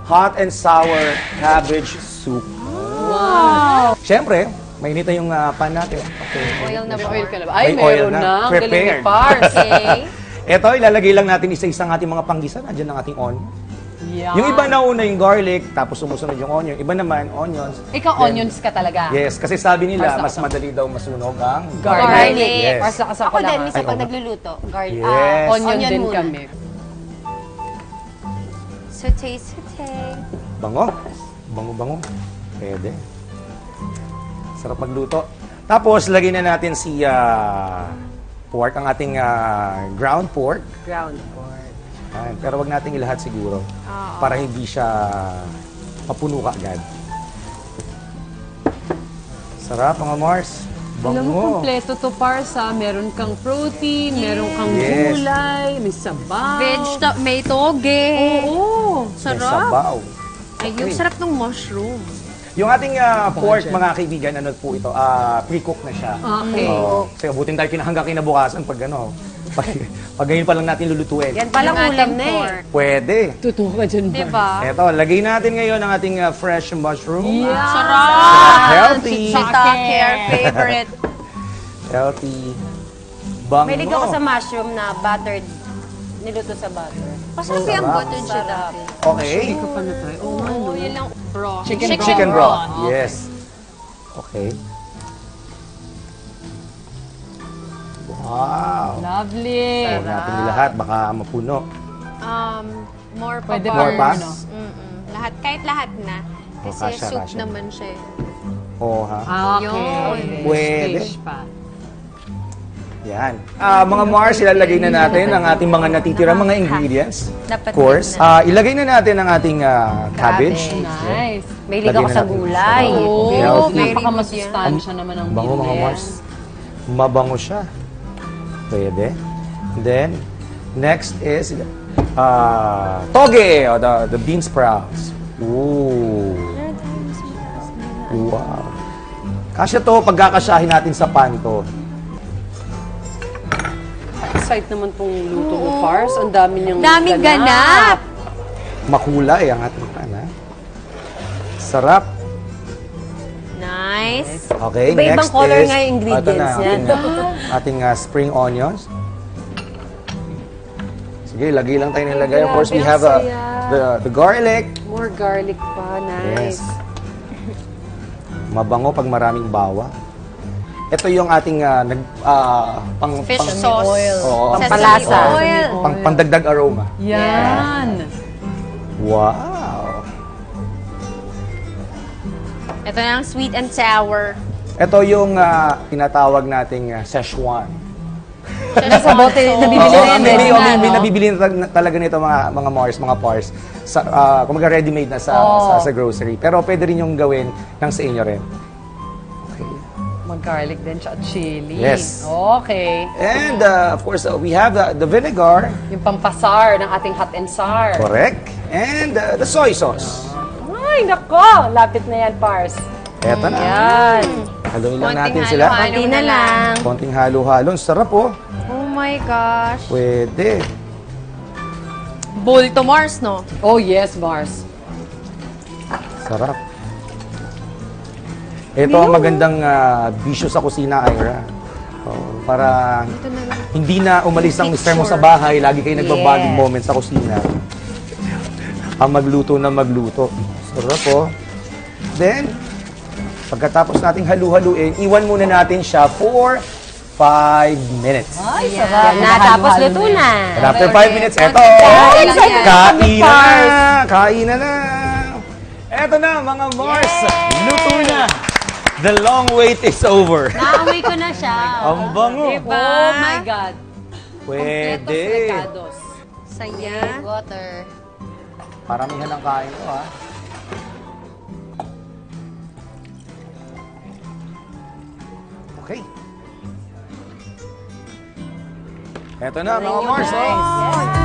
hot and sour cabbage soup. Wow! Siyempre, mainit na yung pan natin. Okay. Oil na ba? Oil ka na ba? Ay, May oil meron na. na. Ang galing ni Prepared. Pars. Okay. Ito, ilalagay lang natin isa-isang ating mga panggisa. Nandiyan ang ating onion. Yan. Yung iba nauna yung garlic, tapos sumusunod yung onion. Iba naman, onions. Ikaw, Then, onions ka talaga. Yes, kasi sabi nila, Pars mas ako. madali daw masunog ang Garlic. Yes. Pars ako sa Ako din, kulangan. minsan Ay, pag oo. nagluluto, Yes. Onion din muna. kami. Saute. Bango. Bango-bango. Pwede. Sarap magluto. Tapos, lagyan na natin si pork, ang ating ground pork. Ground pork. Ayan, pero wag nating ilahat siguro. Para hindi siya mapuno ka agad. Sarap mga Mars. Alam mo, Bango. kompleto to, Pars, ha? Meron kang protein, meron kang Yes. gulay, may sabaw. May toge. Oo. May Sarap. sabaw. Ay, yung sarap ng mushroom. Yung ating pork, mga kaibigan, ano po ito, pre-cook na siya. Okay. Kasi abutin tayo hanggang kinabukasan pag pag ngayon pa lang natin lulutuin. Yan palang ulam na eh. Pwede. Totoo ka dyan, Pars. Diba? Eto, lagay natin ngayon ang ating fresh mushroom. Yeah. Sarap! Healthy. Si Tucker, favorite. Healthy. Bango. Mahilig ako sa mushroom na buttered, niluto sa butter. Masarap yung buttered siya dati. Okay. Ika pa na tayo. Oo, ano? Oo, yun lang. Raw. Chicken broth. Yes. Okay. Wow. Lovely. Huwag natin lahat, baka mapuno. More pa Pwede More bars. pass? Lahat, kahit lahat na. Kasi kasha, soup kasha. naman siya. Oo, ha? Okay. Pwede. Fish pa. Yan. Mga Mars, ilalagay na natin ang ating mga natitira mga ingredients. Dapat Of course. Ilagay na natin ang ating cabbage. Nice. Mahilig Lagyan ako na sa natin. gulay. Oo, Healthy. napaka-masustansya naman ang Bango mga bilhin. Mars. Mabango siya. Pwede. And then, next is toge, or the bean sprouts. Ooh. Wow. Kasya to, pagkakasyahin natin sa pan to. Excite naman pong luto mo, Pars. Ang dami niyang Daming ganap. Makulay ang ating pan, ha? Sarap. Nice. Okay, Iba-ibang next color is... nga yung ingredients ito na, yan. ating spring onions. Sige, lagay lang tayo nilagay. Of course, we have the garlic. More garlic pa. Nice. Yes. Mabango pag maraming bawa. Ito yung ating Fish sauce. Oo, Pampalasa. Sesame Oil. pandagdag aroma. Yan. Wow. Ito na ang sweet and sour. Ito yung tinatawag nating Szechuan. Nasa bote, nabibili Oo, na yan. may nabibili na talaga nito mga Mars, mga Pars. Kumaga ready-made na sa grocery. Pero pwede rin yung gawin ng sa inyo rin. Okay. Mag-garlic din, tsaka chili. Yes. Okay. And of course, we have the vinegar. Yung pampasar ng ating hot and sour. Correct. And the soy sauce. Ay, nako! Lapit na yan, Pars. Eto na. Yan. Haluin lang Konting natin sila. halo-halo. Konti na lang. Konting halo-halo. Sarap oh. Oh my gosh. Pwede. Bowl to Mars, no? Oh, yes, Mars. Sarap. Ito ang magandang bisyo sa kusina, Ira. Para hindi na umalis ang mister mo sa bahay, lagi kayo nagbabanding moment sa kusina. Ang magluto na magluto. Sarap oh. Then, pagkatapos nating halu-haluin, iwan muna natin siya for 5 minutes. Ay, Yan sarap. na, tapos luto na. And after 5 minutes, eto! Kain na! Kain na na! Eto na, mga Mars! Luto na! The long wait is over. Naamoy ko na siya. Ang bango! Diba? Oh my God. Pwede! Kompletos regados. Saya. Water. Paramihan ang kain ko, ha? Okay. Eto na, mga Mars, oh!